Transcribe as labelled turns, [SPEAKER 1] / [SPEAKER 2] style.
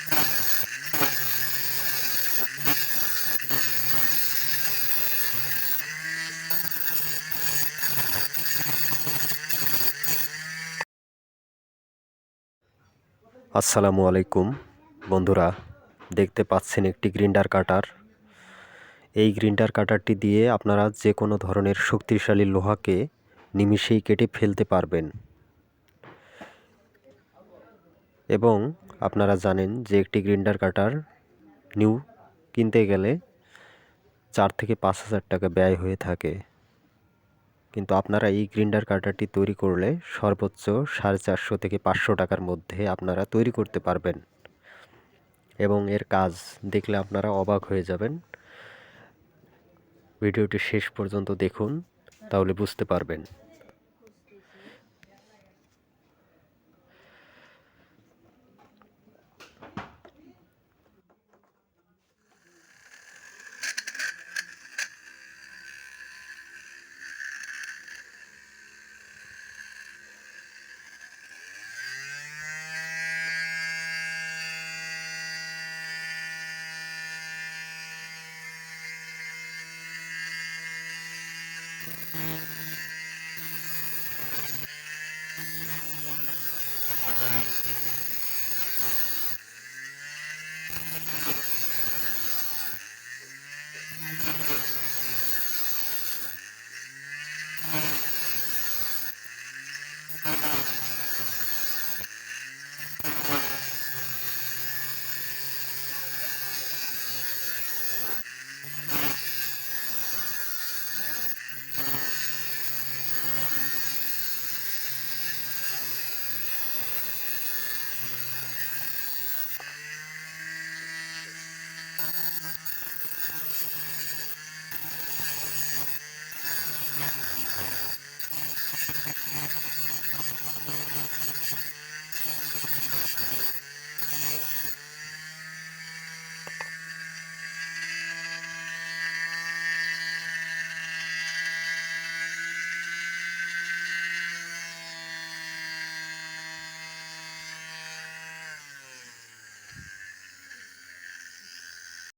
[SPEAKER 1] আসসালামু আলাইকুম বন্ধুরা, দেখতে পাচ্ছেন একটি গ্রিন্ডার কাটার। এই গ্রিন্ডার কাটারটি দিয়ে আপনারা যে কোনো ধরনের শক্তিশালী লোহাকে নিমিষেই কেটে ফেলতে পারবেন। এবং আপনারা জানেন যে একটি গ্রিন্ডার কাটার নিউ কিনতে গেলে 4 থেকে 5 হাজার টাকা ব্যয় হয়ে থাকে, কিন্তু আপনারা এই গ্রিন্ডার কাটারটি তৈরি করলে সর্বোচ্চ 450 থেকে 500 টাকার মধ্যে আপনারা তৈরি করতে পারবেন। এবং এর কাজ দেখলে আপনারা অবাক হয়ে যাবেন। ভিডিওটি শেষ পর্যন্ত দেখুন, তাহলে বুঝতে পারবেন।